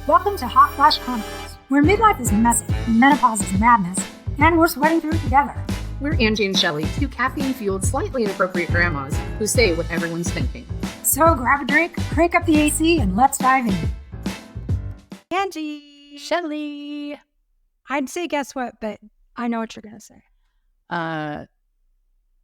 Welcome to Hot Flash Chronicles, where midlife is messy, menopause is madness, and we're sweating through it together. We're Angie and Shelly, two caffeine-fueled, slightly inappropriate grandmas who say what everyone's thinking. So grab a drink, crank up the AC, and let's dive in. Angie. Shelly. I'd say guess what, but I know what you're going to say.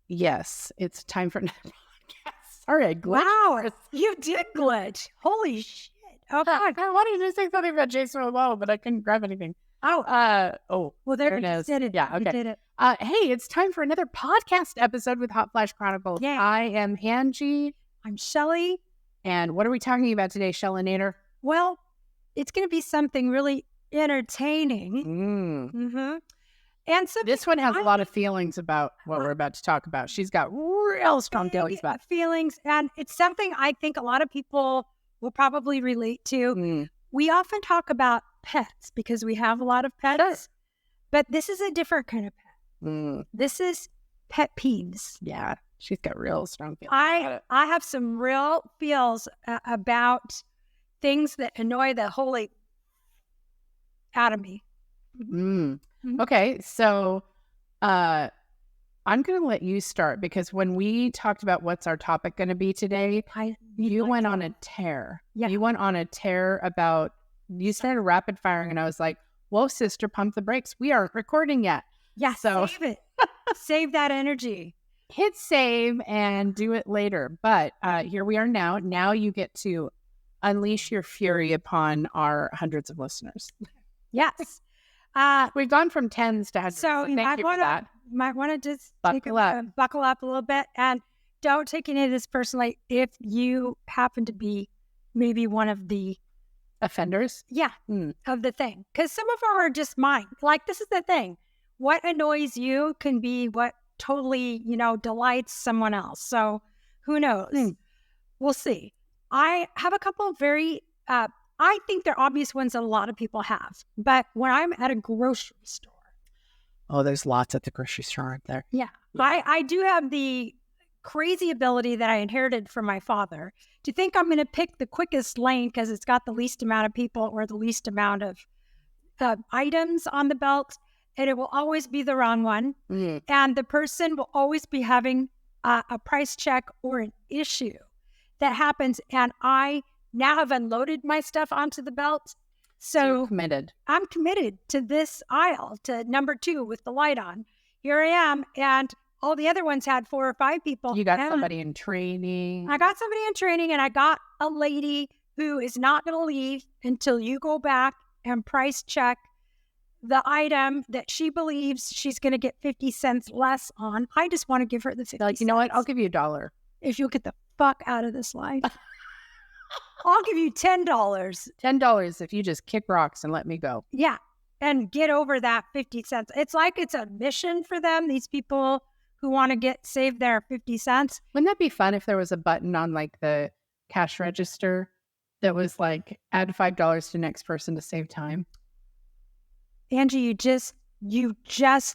Yes, it's time for another podcast. Sorry, I glitched. Wow, you did glitch. Holy shit. Oh, God. I wanted to say something about Jason Momoa, but I couldn't grab anything. Well, there it is. Did it. Yeah, You okay. did it. Hey, it's time for another podcast episode with Hot Flash Chronicles. Yeah. I am Angie. I'm Shelly. And what are we talking about today, Shellinator? Well, it's going to be something really entertaining. Mm-hmm. And so This one has a lot of feelings about what we're about to talk about. She's got real strong feelings about it. Feelings, and it's something I think a lot of people will probably relate to. We often talk about pets because we have a lot of pets, but this is a different kind of pet. This is pet peeves. Yeah, she's got real strong feelings. I have some real feels about things that annoy the holy out of me. Okay, so I'm going to let you start because when we talked about what's our topic going to be today, you went on a tear. Yeah. You went on a tear about, you started rapid firing and I was like, whoa, sister, pump the brakes. We aren't recording yet. Yeah, So save it. Save that energy. Hit save and do it later. But here we are now. Now you get to unleash your fury upon our hundreds of listeners. Yes. We've gone from tens to hundreds. So thank you for that. Might want to just Buckle up a little bit, and don't take any of this personally if you happen to be maybe one of the Offenders? of the thing, because some of them are just mine. Like, this is the thing. What annoys you can be what totally, delights someone else. So who knows? We'll see. I have a couple of very, I think they're obvious ones that a lot of people have. But when I'm at a grocery store. Oh, there's lots at the grocery store, aren't there? Yeah. I do have the crazy ability that I inherited from my father to think I'm going to pick the quickest lane because it's got the least amount of people or the least amount of items on the belt. And it will always be the wrong one. And the person will always be having a price check or an issue that happens. And I now have unloaded my stuff onto the belt. So committed. I'm committed to this aisle, to number 2 with the light on. Here I am. And all the other ones had 4 or 5 people. You got somebody in training. I got somebody in training, and I got a lady who is not going to leave until you go back and price check the item that she believes she's going to get 50 cents less on. I just want to give her the 50 Like, you know what? I'll give you $1. if you'll get the fuck out of this line. I'll give you $10. $10 if you just kick rocks and let me go. Yeah. And get over that 50 cents. It's like it's a mission for them, these people who want to save their 50 cents. Wouldn't that be fun if there was a button on like the cash register that was like, add $5 to next person to save time? Angie, you just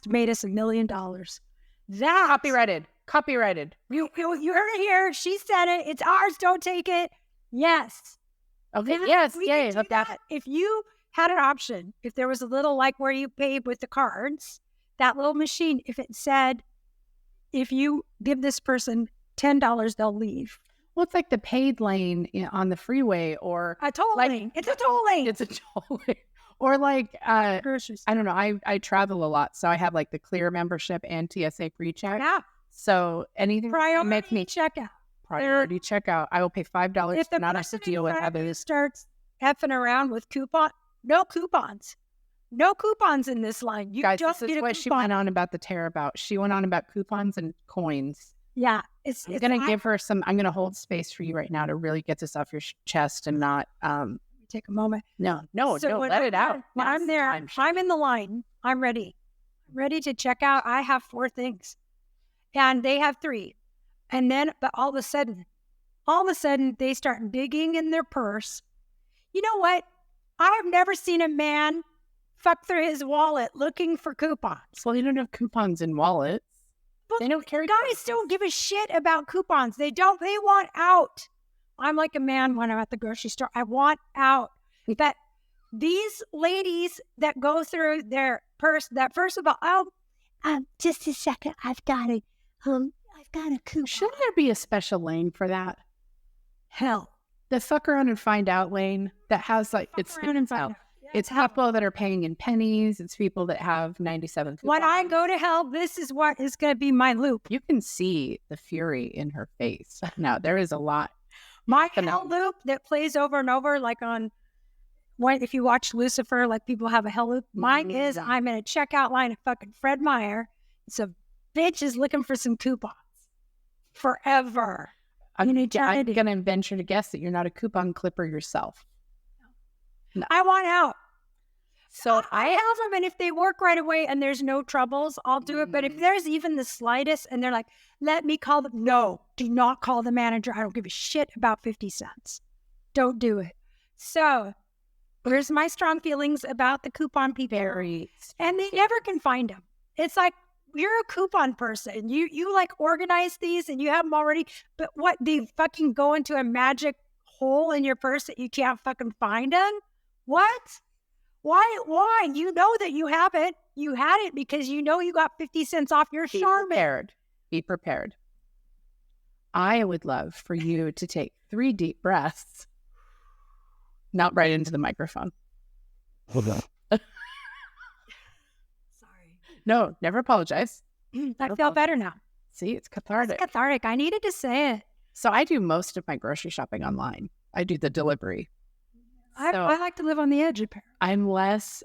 made us $1 million. That Copyrighted. You heard it here. She said it. It's ours. Don't take it. Yes. Okay. That- Yes. we Yay. can do that. If you had an option, if there was a little like where you paid with the cards, that little machine, if it said, if you give this person $10, they'll leave. Well, it's like the paid lane on the freeway or A toll lane. It's a toll lane. It's a toll lane. Or like, Groceries. I don't know. I travel a lot. So I have like the Clear membership and TSA pre-check. Yeah. So anything that makes me checkout. priority checkout, I will pay $5 If to the not have to person deal with in front of you others. starts effing around with no coupons. No coupons in this line. You Guys, just this get is a what she coupon. went on about the tear about. She went on about coupons and coins. Yeah. I'm going to give her some, I'm going to hold space for you right now to really get this off your chest and not, take a moment. no, So when let it out. When I'm there, I'm in the line. I'm ready. Ready to check out. I have 4 things. And they have 3. And then, but all of a sudden, they start digging in their purse. You know what? I have never seen a man fuck through his wallet looking for coupons. Well, you don't have coupons in wallets. Well, They don't carry guys coupons. don't give a shit about coupons. They want out. I'm like a man when I'm at the grocery store. I want out. But these ladies that go through their purse, that first of all, just a second, I've got a coupon. Should there be a special lane for that? Hell. The fuck around and find out lane that has like, it's hell. It's people that are paying in pennies. It's people that have 97 coupons. When I go to hell, this is what is going to be my loop. You can see the fury in her face. Now, there is a lot. My hell loop that plays over and over, like on, if you watch Lucifer, like people have a hell loop. Mine is, I'm in a checkout line at fucking Fred Meyer. So bitch is looking for some coupons. Forever. I'm going to venture to guess that you're not a coupon clipper yourself. No. I want out. So I have them, and if they work right away and there's no troubles, I'll do it. But if there's even the slightest and they're like, let me call them. No, do not call the manager. I don't give a shit about 50 cents. Don't do it. So here's my strong feelings about the coupon people. And they never can find them. It's like, you're a coupon person. You like organize these and you have them already. But what, they fucking go into a magic hole in your purse that you can't fucking find them? What? Why? You know that you have it. You had it because you know you got 50 cents off your Charmin. Be prepared. I would love for you to take 3 deep breaths. Not right into the microphone. Hold on. Sorry. No, never apologize. I feel better now. See, it's cathartic. It's cathartic. I needed to say it. So I do most of my grocery shopping online. I do the delivery. I like to live on the edge, apparently. I'm less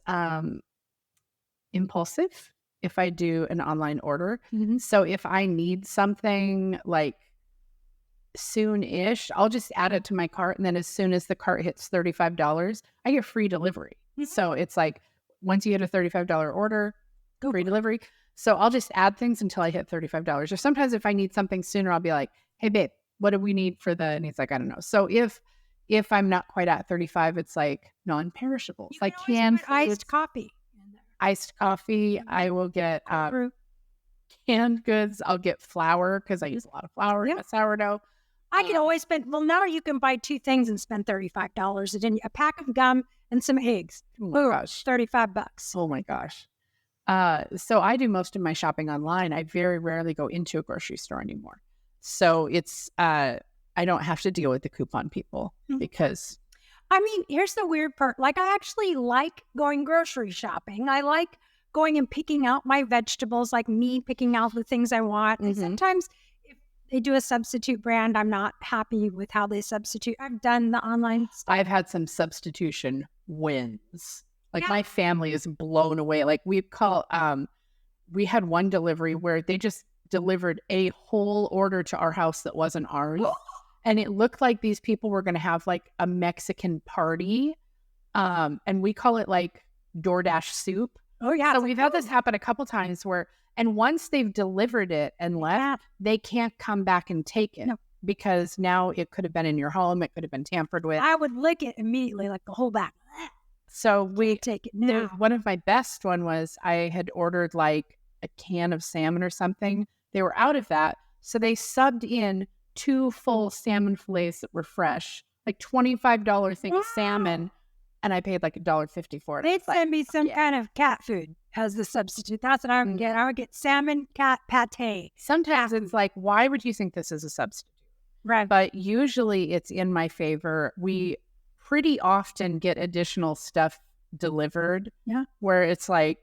impulsive if I do an online order. Mm-hmm. So if I need something like soon-ish, I'll just add it to my cart. And then as soon as the cart hits $35, I get free delivery. Mm-hmm. So it's like, once you hit a $35 order, free delivery. So I'll just add things until I hit $35. Or sometimes if I need something sooner, I'll be like, hey, babe, what do we need for the, and he's like, I don't know. So if I'm not quite at 35, it's like non-perishables, like canned iced coffee. Iced coffee. I will get canned goods. I'll get flour because I use a lot of flour in my sourdough. I can always spend, now you can buy 2 things and spend $35. A pack of gum and some eggs. Oh my gosh. $35. Oh my gosh. So I do most of my shopping online. I very rarely go into a grocery store anymore. So it's, I don't have to deal with the coupon people because. I mean, here's the weird part. Like, I actually like going grocery shopping. I like going and picking out my vegetables, like me picking out the things I want. And sometimes if they do a substitute brand, I'm not happy with how they substitute. I've done the online stuff. I've had some substitution wins. Like my family is blown away. Like we had one delivery where they just delivered a whole order to our house that wasn't ours. And it looked like these people were going to have like a Mexican party. And we call it like DoorDash soup. Oh yeah. So we've had this happen a couple times and once they've delivered it and left, they can't come back and take it because now it could have been in your home. It could have been tampered with. I would lick it immediately, like the whole back. So we take it now. One of my best one was I had ordered like a can of salmon or something. They were out of that. So they subbed in 2 full salmon fillets that were fresh, like $25 thing of salmon. And I paid like $1.50 for it. They'd send me some kind of cat food as the substitute. That's what I would get. I would get salmon cat pate. Sometimes it's like, why would you think this is a substitute? Right. But usually it's in my favor. We pretty often get additional stuff delivered. Yeah. Where it's like,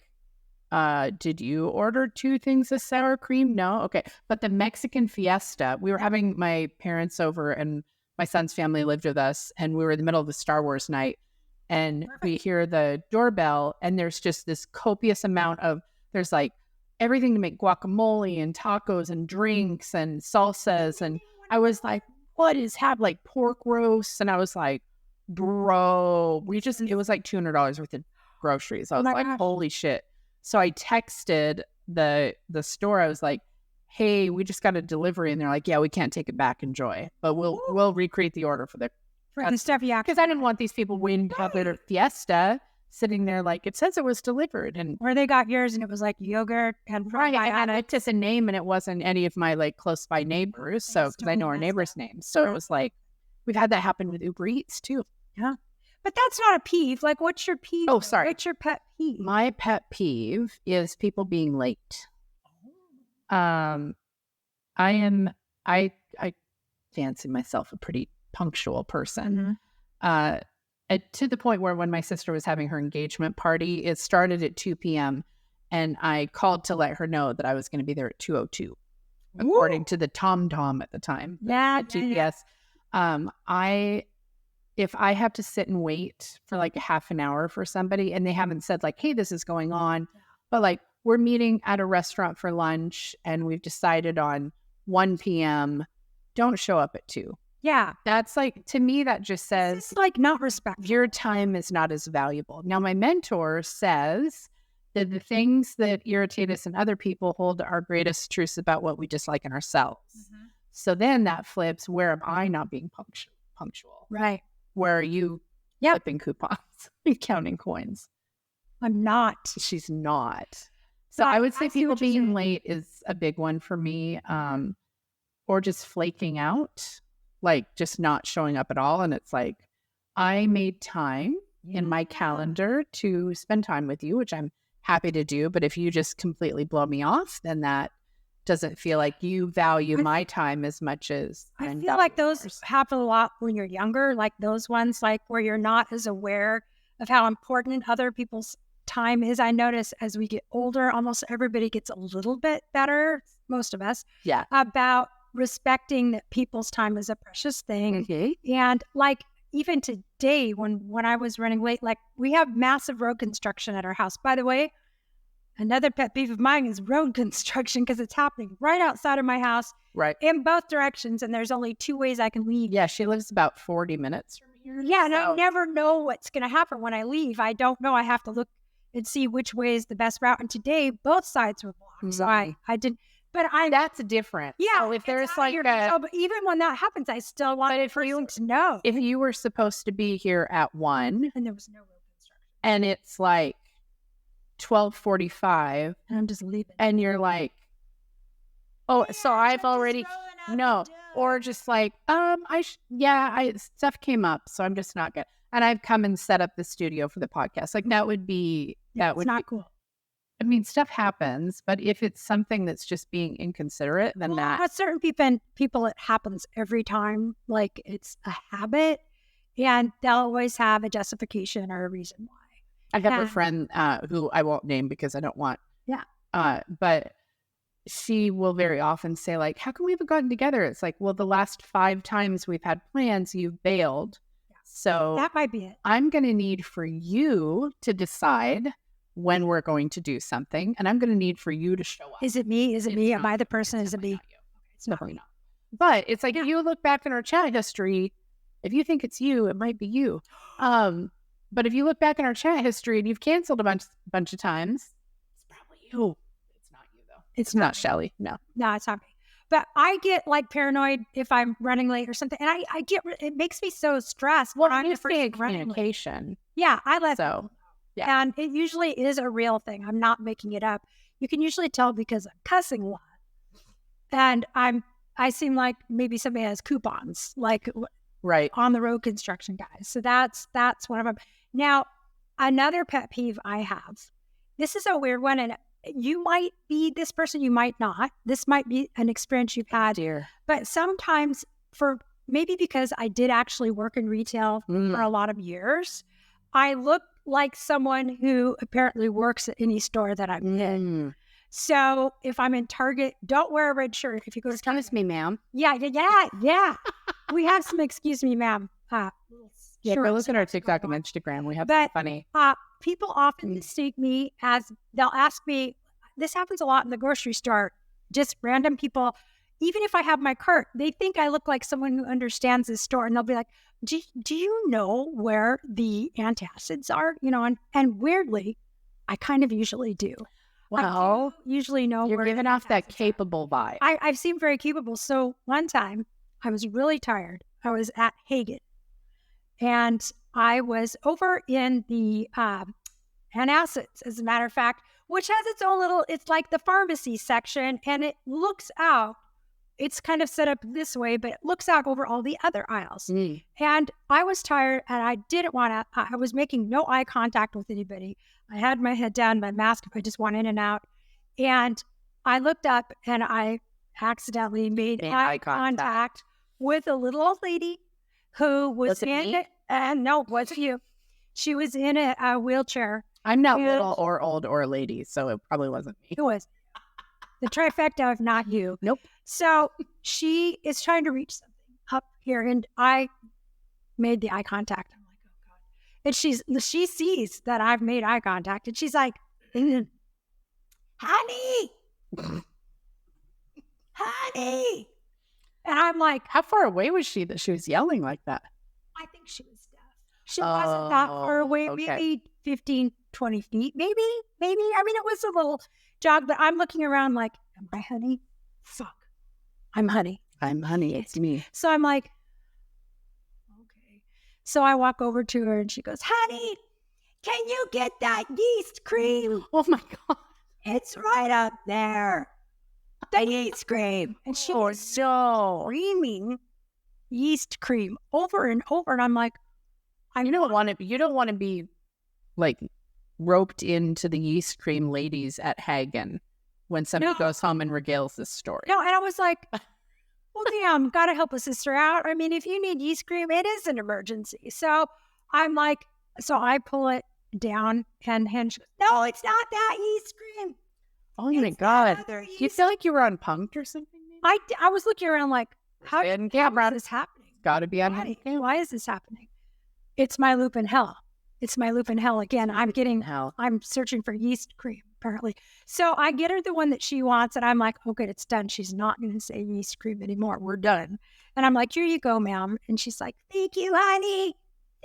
did you order 2 things of sour cream? No? Okay. But the Mexican fiesta, we were having my parents over and my son's family lived with us and we were in the middle of the Star Wars night and we hear the doorbell and there's just this copious amount of, there's like everything to make guacamole and tacos and drinks and salsas. And I was like, what is happening? Like pork roasts. And I was like, bro, it was like $200 worth of groceries. I was like, holy shit. So I texted the store. I was like, hey, we just got a delivery. And they're like, yeah, we can't take it back. Enjoy. But we'll recreate the order for the stuff. Yeah. Because I didn't want these people waiting to have their fiesta sitting there like, it says it was delivered. And where they got yours and it was like yogurt and it's just a name and it wasn't any of my like close by neighbors. So because I know our neighbors' names. So it was like, we've had that happen with Uber Eats too. Yeah. But that's not a peeve. Like, what's your peeve? Oh, sorry. What's your pet peeve? My pet peeve is people being late. I fancy myself a pretty punctual person. To the point where when my sister was having her engagement party, it started at 2 p.m. and I called to let her know that I was going to be there at 2:02, according to the TomTom at the time. Yeah, GPS. If I have to sit and wait for like a half an hour for somebody and they haven't said like, hey, this is going on, but like we're meeting at a restaurant for lunch and we've decided on 1 p.m., don't show up at 2. Yeah. That's like, to me, that just says It's like not respect. your time is not as valuable. Now, my mentor says that the things that irritate us in other people hold our greatest truths about what we dislike in ourselves. So then that flips, where am I not being punctual? Right. Where are you flipping coupons and counting coins? I'm not. She's not. So I would say people being late is a big one for me, or just flaking out, like just not showing up at all. And it's like, I made time in my calendar to spend time with you, which I'm happy to do. But if you just completely blow me off, then that doesn't feel like you value my time as much as I feel like those happen a lot when you're younger, like those ones, like where you're not as aware of how important other people's time is. I notice as we get older, almost everybody gets a little bit better, most of us, about respecting that people's time is a precious thing. And like even today, when I was running late, like we have massive road construction at our house. By the way, another pet peeve of mine is road construction because it's happening right outside of my house, right, in both directions, and there's only 2 ways I can leave. Yeah, she lives about 40 minutes from here. Yeah, and I never know what's going to happen when I leave. I don't know. I have to look and see which way is the best route. And today, both sides were blocked, so I didn't. But that's different. Yeah, so if there's like but even when that happens, I still want for you to know. If you were supposed to be here at 1, and there was no road construction, and it's like 12:45, and I'm just leaving, and you're like, oh, so I've already or just like, stuff came up, so I'm just not good. And I've come and set up the studio for the podcast. Like that would be not cool. I mean, stuff happens, but if it's something that's just being inconsiderate, then at certain people, it happens every time. Like it's a habit, and they'll always have a justification or a reason why. I have a friend who I won't name because I don't want. But she will very often say, like, how come we haven't gotten together? It's like, well, the last 5 times we've had plans, you've bailed. Yeah. So that might be it. I'm going to need for you to decide when we're going to do something, and I'm going to need for you to show up. Is it me? Is it me? Am I the person? Is it me? It's definitely not. But it's like, if you look back in our chat history, if you think it's you, it might be you. But if you look back in our chat history and you've canceled a bunch of times, it's probably you. It's not you, though. It's not Shelly. No, it's not me. But I get like paranoid if I'm running late or something, and I get it makes me so stressed. Well, I'm the person communication. Yeah, I let so. Yeah. And it usually is a real thing. I'm not making it up. You can usually tell because I'm cussing a lot. And I seem like maybe somebody has coupons, like on the road construction guys. So that's one of them. Now, another pet peeve I have, this is a weird one, and you might be this person, you might not. This might be an experience you've had. But sometimes maybe because I did actually work in retail for a lot of years, I look like someone who apparently works at any store that I'm in. So if I'm in Target, don't wear a red shirt. If you go to Target. Excuse me, ma'am. Yeah. We have some excuse me, ma'am. Go look at our TikTok and Instagram. We have some funny. People often mistake me as, they'll ask me, this happens a lot in the grocery store, just random people. Even if I have my cart, they think I look like someone who understands this store, and they'll be like, do you know where the antacids are? You know, and weirdly, I kind of usually do. Well, usually know you're giving off that capable vibe. I've seemed very capable. So one time I was really tired. I was at Hagen, and I was over in the antacids, as a matter of fact, which has its own little, it's like the pharmacy section, and it looks out it's kind of set up this way, but it looks out over all the other aisles. Mm. And I was tired and I didn't want to, I was making no eye contact with anybody. I had my head down, my mask, I just went in and out. And I looked up and I accidentally made eye contact with a little old lady who was in it. And no, it wasn't you. She was in a wheelchair. I'm not little or old or lady, so it probably wasn't me. It was the trifecta of not you. Nope. So she is trying to reach something up here, and I made the eye contact. I'm like, oh God. And she sees that I've made eye contact, and she's like, honey, honey. And I'm like, How far away was she that she was yelling like that? I think she was deaf. She wasn't that far away, okay. maybe 15, 20 feet, maybe. I mean, it was a little jog, but I'm looking around like, am I honey? Fuck. I'm honey. I'm honey. It's me. So I'm like, okay. So I walk over to her and she goes, honey, can you get that yeast cream? Oh my God. It's right up there. The yeast cream. And she was screaming yeast cream over and over. And I'm like, You don't want to be like roped into the yeast cream ladies at Hagen when somebody goes home and regales this story. No, and I was like, well, damn, gotta help a sister out. I mean, if you need yeast cream, it is an emergency. So I'm like, so I pull it down and she goes, no, it's not that yeast cream. Oh my It's God. that other Do you yeast. feel like you were on Punked or something? Maybe? I was looking around like, how Hidden is camera. this happening? Gotta be on Why? hidden camera. Why is this happening? It's my loop in hell. It's my loop in hell again. I'm searching for yeast cream, apparently. So I get her the one that she wants, and I'm like, okay, it's done. She's not going to say yeast cream anymore. We're done. And I'm like, here you go, ma'am. And she's like, thank you, honey.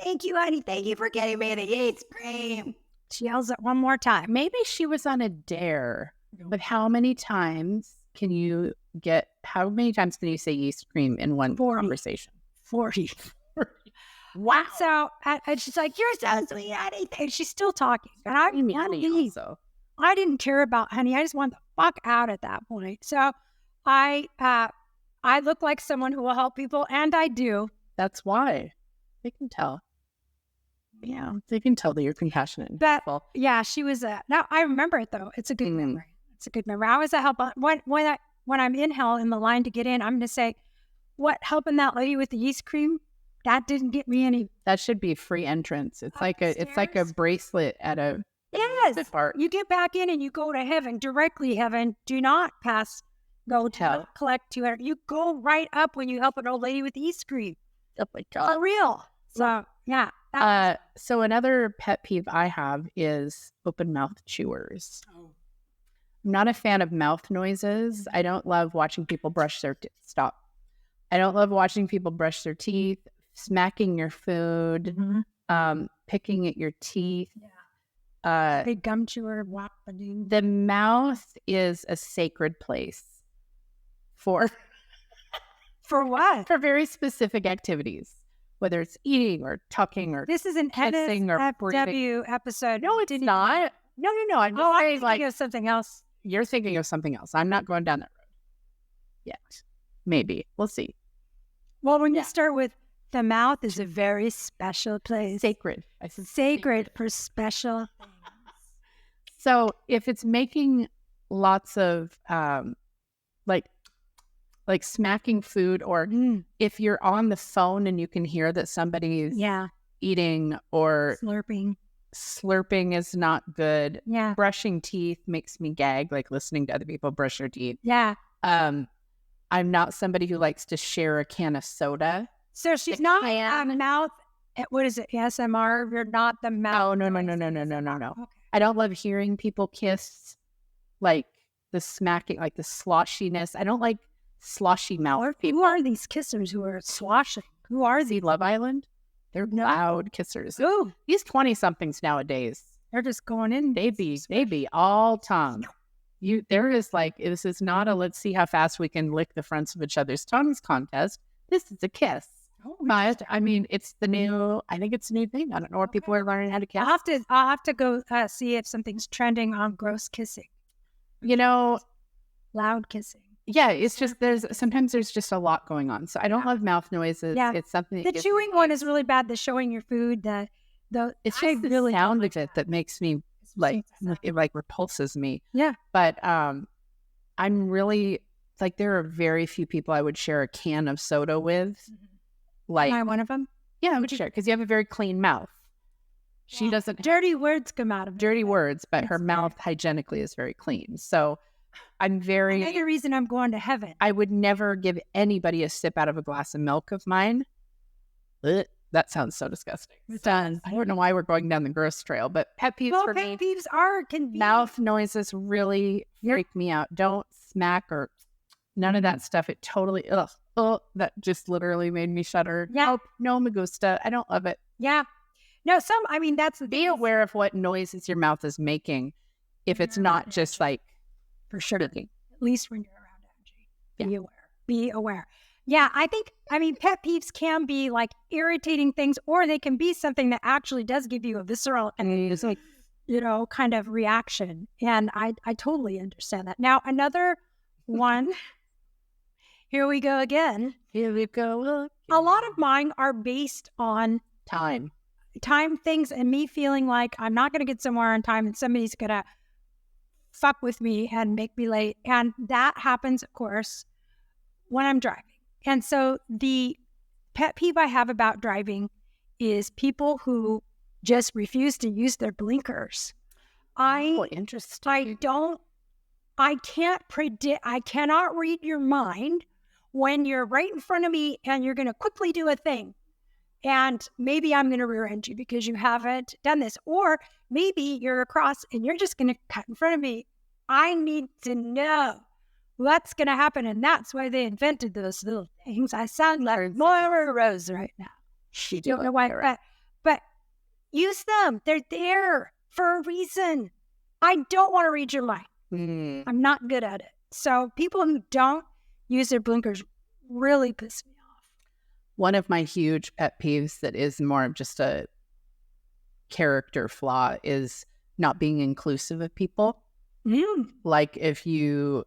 Thank you, honey. Thank you for getting me the yeast cream. She yells it one more time. Maybe she was on a dare, but how many times can you say yeast cream in one 40. conversation? 40. Wow. So, and she's like, you're so sweet, honey. And she's still talking. And I didn't care about honey. I just wanted the fuck out at that point. So I look like someone who will help people, and I do. That's why. They can tell. Yeah, they can tell that you're compassionate and But helpful. yeah, she was now I remember it though. It's a good memory. It's a good memory. I was a help when I'm in hell in the line to get in, I'm gonna say, what, helping that lady with the yeast cream? That didn't get me any. That should be free entrance. It's like a bracelet at a park. You get back in and you go to heaven, directly heaven. Do not go to Hell. collect 200. You go right up when you help an old lady with yeast cream. Oh my God. For real. So yeah. So another pet peeve I have is open mouth chewers. Oh. I'm not a fan of mouth noises. I don't love watching people brush their stop. I don't love watching people brush their teeth, smacking your food, picking at your teeth. Yeah. Big gum chewer, whap-a-doo. The mouth is a sacred place for what? For very specific activities, whether it's eating or tucking or This is an kissing or breathing. NSFW episode. No, it's not. No. I'm just I'm saying, thinking of something else. You're thinking of something else. I'm not going down that road yet. Maybe. We'll see. Well, when you start with the mouth is a very special place. Sacred. I said Sacred for special things. So if it's making lots of like smacking food, or if you're on the phone and you can hear that somebody's eating or slurping is not good. Yeah. Brushing teeth makes me gag, like listening to other people brush their teeth. Yeah. I'm not somebody who likes to share a can of soda. So she's not mouth. What is it? ASMR. You're not the mouth. Oh, no. Okay. I don't love hearing people kiss, like the smacking, like the sloshiness. I don't like sloshy mouth people. Who are these kissers who are sloshing? Who are See these? Love Island? They're loud kissers. Ooh, These 20-somethings nowadays, they're just going in. they be all tongue. This is not a let's see how fast we can lick the fronts of each other's tongues contest. This is a kiss. Oh, But I mean, I think it's a new thing. I don't know where people are learning how to kiss. I'll have to go see if something's trending on gross kissing. You know, Loud kissing. Yeah, it's just sometimes there's just a lot going on. So I don't love mouth noises. Yeah. It's something that The gives chewing me one is really bad. The showing your food, it's just the sound of it that makes me it repulses me. Yeah. But I'm really like, there are very few people I would share a can of soda with. Like, Am I one of them? yeah, I would share because you have a very clean mouth. She doesn't dirty words come out of dirty words, but her mouth hygienically is very clean. So I'm very another reason I'm going to heaven. I would never give anybody a sip out of a glass of milk of mine. Ugh, that sounds so disgusting. It does. I don't know why we're going down the gross trail, but pet peeves for me. Pet peeves can be Mouth noises really freak me out. Don't smack or none of that stuff. It totally that just literally made me shudder. Yeah. No me gusta. I don't love it. Yeah. No, that's the Be aware of what noises your mouth is making. If it's not just like for sure. At least when you're around Angie. Be aware. Yeah, pet peeves can be like irritating things, or they can be something that actually does give you a visceral kind of reaction. And I totally understand that. Now, another one, here we go again. Here we go. A lot of mine are based on time things and me feeling like I'm not going to get somewhere on time and somebody's going to fuck with me and make me late. And that happens, of course, when I'm driving. And so the pet peeve I have about driving is people who just refuse to use their blinkers. Interesting. I can't predict, I cannot read your mind when you're right in front of me and you're going to quickly do a thing. And maybe I'm going to rear end you because you haven't done this. Or maybe you're across and you're just going to cut in front of me. I need to know what's going to happen. And that's why they invented those little things. I sound like Moira Rose right now. She don't know why, but use them. They're there for a reason. I don't want to read your mind. I'm not good at it. So people who don't use their blinkers really piss me off. One of my huge pet peeves that is more of just a character flaw is not being inclusive of people. Like if you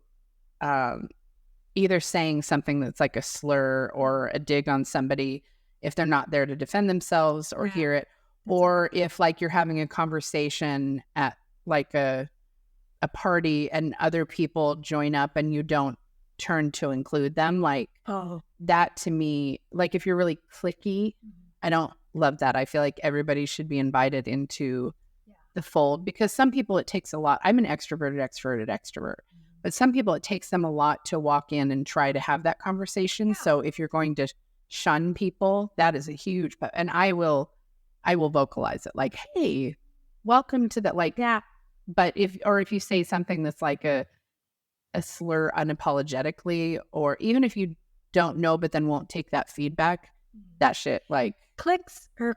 either saying something that's like a slur or a dig on somebody, if they're not there to defend themselves or hear it, or if like you're having a conversation at like a party and other people join up and you don't turn to include them, like that to me, like if you're really cliquey, I don't love that. I feel like everybody should be invited into the fold, because some people it takes a lot. I'm an extrovert, but some people it takes them a lot to walk in and try to have that conversation. So if you're going to shun people, that is a huge, and I will vocalize it like, hey, welcome to that, like, but if you say something that's like a slur unapologetically, or even if you don't know but then won't take that feedback, that shit, like cliques or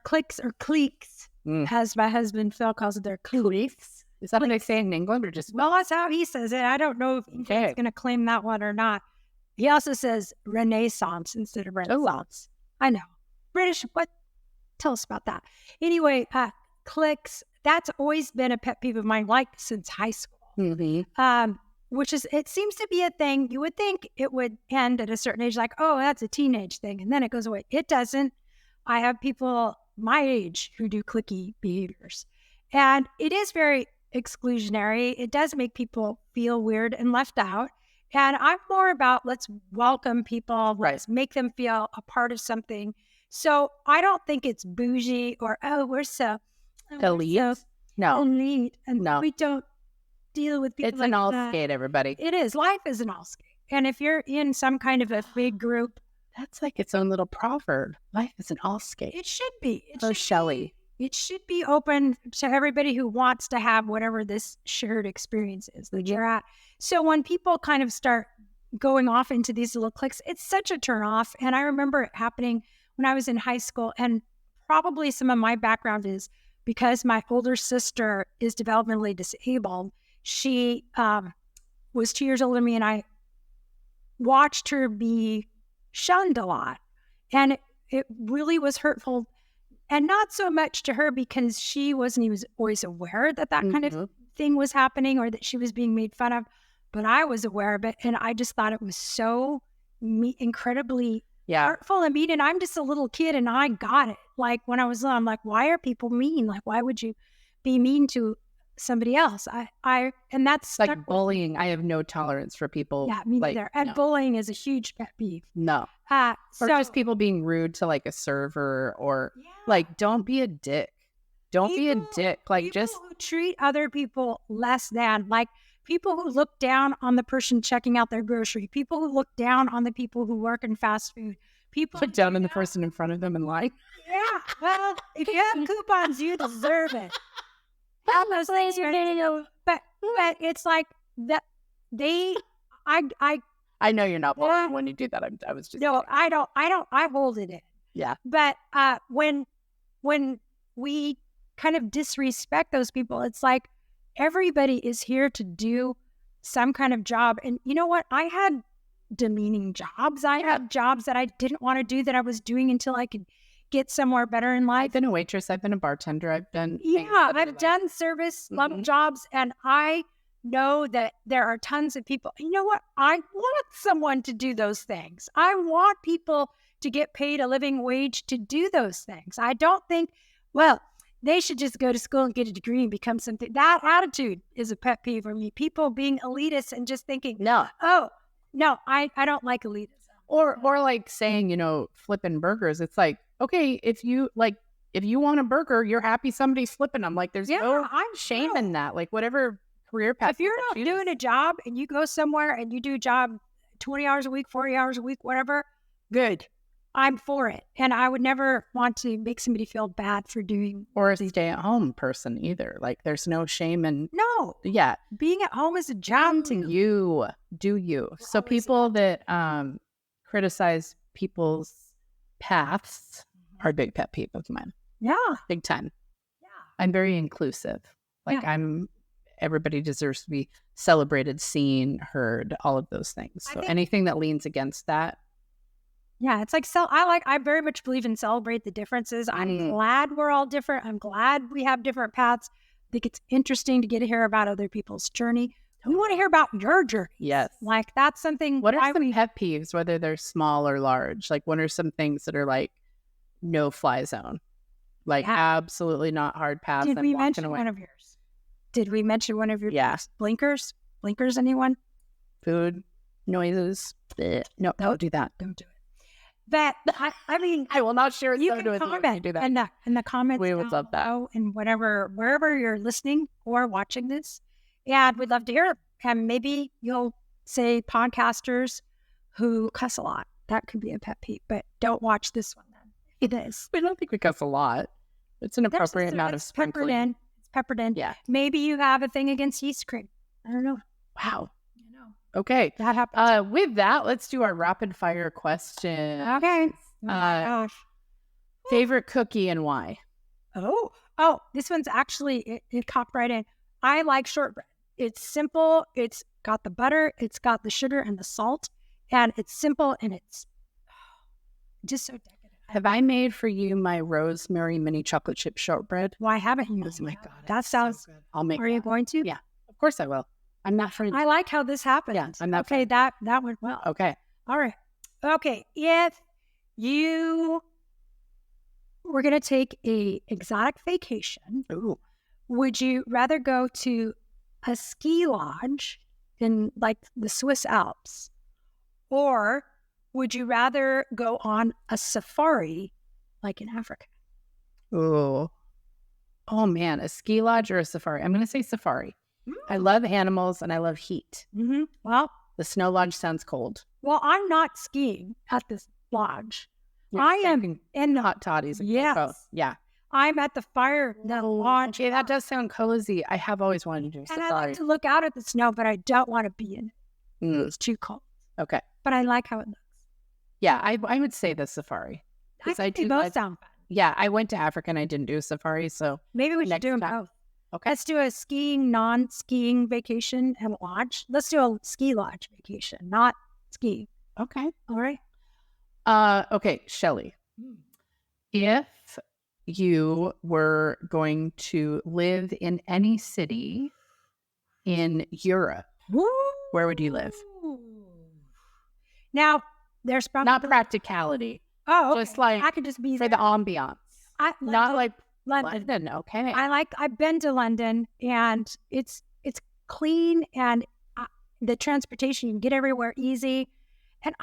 cliques, as my husband Phil calls it, their cliques. Is that what they say in England, or just? Well, that's how he says it. I don't know if he's going to claim that one or not. He also says Renaissance instead of Renaissance. I know. British, what? Tell us about that. Anyway, cliques, that's always been a pet peeve of mine, like since high school. Which is, it seems to be a thing. You would think it would end at a certain age, like, oh, that's a teenage thing, and then it goes away. It doesn't. I have people my age who do cliquey behaviors, and it is very exclusionary. It does make people feel weird and left out. And I'm more about let's welcome people, let's make them feel a part of something. So I don't think it's bougie or we're so elite. Elite, and we don't deal with people. It's an all skate, everybody. It is. Life is an all skate. And if you're in some kind of a big group, that's like its own little proverb. Life is an all skate. It should be. Shelly. It should be open to everybody who wants to have whatever this shared experience is that you're at. So when people kind of start going off into these little cliques, it's such a turn off. And I remember it happening when I was in high school. And probably some of my background is because my older sister is developmentally disabled. She was 2 years older than me, and I watched her be shunned a lot. And it really was hurtful. And not so much to her because she wasn't always aware that kind of thing was happening or that she was being made fun of. but I was aware of it. And I just thought it was so incredibly hurtful and mean. And I'm just a little kid and I got it. Like when I was little, I'm like, why are people mean? Like, why would you be mean to somebody else? And that's like bullying. I have no tolerance for people. Yeah, me neither. And bullying is a huge pet peeve. No. Or just people being rude to like a server or like, don't be a dick. Don't be a dick. Like people just who treat other people less than, like people who look down on the person checking out their grocery, people who look down on the people who work in fast food, people look down on the person in front of them in line. Yeah. Well, if you have coupons, you deserve it. Those things are but it's like that I know you're not bullying when you do that. I was just no, kidding. I hold it in. Yeah. But when we kind of disrespect those people, it's like everybody is here to do some kind of job. And you know what? I had demeaning jobs. I had jobs that I didn't want to do that I was doing until I could get somewhere better in life. I've been a waitress. I've been a bartender. I've done I've done service level jobs, and I know that there are tons of people. You know what? I want someone to do those things. I want people to get paid a living wage to do those things. I don't think, well, they should just go to school and get a degree and become something. That attitude is a pet peeve for me. People being elitist and just thinking, I don't like elitism. Or like saying, flipping burgers. It's like, okay, if you want a burger, you're happy somebody's flipping them. Like there's no shame in that. Like whatever career path. If you're not doing a job and you go somewhere and you do a job 20 hours a week, 40 hours a week, whatever, good. I'm for it. And I would never want to make somebody feel bad for doing. Or a stay-at-home person either. Like there's no shame in. No. Yeah. Being at home is a job to you. Do you. So people that criticize people's paths are a big pet peeve of mine. Yeah. Big time. Yeah. I'm very inclusive. Like everybody deserves to be celebrated, seen, heard, all of those things. So anything that leans against that. Yeah, it's like I very much believe in celebrate the differences. I'm glad we're all different. I'm glad we have different paths. I think it's interesting to get to hear about other people's journey. We want to hear about your journey. Yes. Like that's something. What are some pet peeves, whether they're small or large? Like what are some things that are like no fly zone? Like absolutely not hard pass. Did we mention one of yours? Did we mention one of your blinkers? Blinkers, anyone? Food, noises. No, don't do that. Don't do it. But I mean, I will not share it. You can comment do that. in the comments. We would love that. And wherever you're listening or watching this, we'd love to hear it. And maybe you'll say podcasters who cuss a lot. That could be a pet peeve. But don't watch this one then. It is. I don't think we cuss a lot. It's an appropriate amount of sprinkling. It's peppered in. Yeah. Maybe you have a thing against yeast cream. I don't know. Wow. Okay. That happens. With that, let's do our rapid fire question. Okay. Oh my gosh. Favorite cookie and why? Oh, this one's actually, it popped right in. I like shortbread. It's simple. It's got the butter. It's got the sugar and the salt. And it's simple and it's just so decadent. Have I made for you my rosemary mini chocolate chip shortbread? Why haven't you? Oh my God. That sounds so good. I'll make Are you going to? Yeah, of course I will. I'm not afraid. I like how this happened. Yeah, I'm not okay. afraid. That went well. Okay. All right. Okay. If you were going to take a exotic vacation, would you rather go to a ski lodge in like the Swiss Alps, or would you rather go on a safari like in Africa? Oh man, a ski lodge or a safari? I'm going to say safari. I love animals and I love heat. Mm-hmm. Well, the snow lodge sounds cold. Well, I'm not skiing at this lodge. I am in the hot toddies. Yes. Yeah. I'm at the fire, the lodge. Okay, that does sound cozy. I have always wanted to do safari. And I like to look out at the snow, but I don't want to be in it. It's too cold. Okay. But I like how it looks. Yeah, I would say the safari. I think they both sound fun. Yeah, I went to Africa and I didn't do a safari, so maybe we should do them both. Okay. Let's do a skiing, non-skiing vacation and lodge. Let's do a ski lodge vacation, not skiing. Okay. All right. Okay, Shelly. If you were going to live in any city in Europe, Where would you live? Now, there's probably Not practicality. Oh, okay. Just like I could just be for the ambiance. Not like London. London. Okay. I've been to London, and it's clean, and the transportation, you can get everywhere easy. And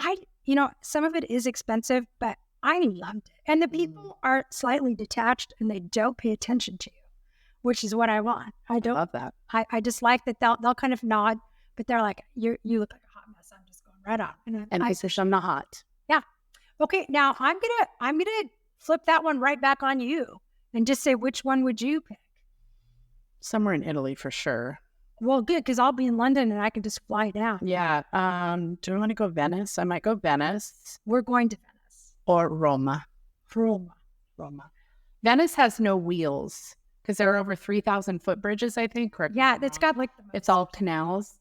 some of it is expensive, but I loved it. And the people are slightly detached, and they don't pay attention to you, which is what I want. I love that. I just like that they'll kind of nod, but they're like, you look like a hot mess. I'm just going right on. And I say I'm not hot. Yeah. Okay. Now I'm gonna flip that one right back on you and just say, which one would you pick? Somewhere in Italy for sure. Well, good, because I'll be in London and I can just fly down. Yeah. Do we want to go Venice? I might go Venice. We're going to Venice. Or Roma. Roma. Venice has no wheels because there are over 3,000 footbridges, I think. Correct? Yeah, it's got it's all canals.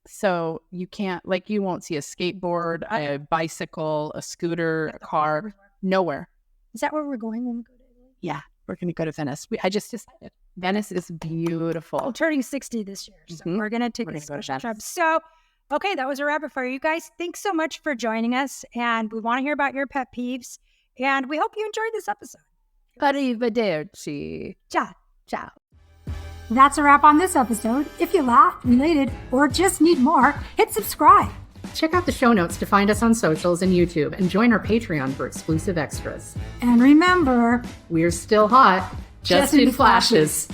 So you can't, you won't see a skateboard, a bicycle, a scooter, a car, nowhere. Is that where we're going when we go to Italy? Yeah, we're going to go to Venice. I just decided. Venice is beautiful. I'm turning 60 this year, so we're going to take a special trip. So, okay, that was a wrap for you guys. Thanks so much for joining us, and we want to hear about your pet peeves, and we hope you enjoyed this episode. Arrivederci. Ciao. That's a wrap on this episode. If you laughed, related, or just need more, hit subscribe. Check out the show notes to find us on socials and YouTube, and join our Patreon for exclusive extras. And remember, we're still hot, just in flashes.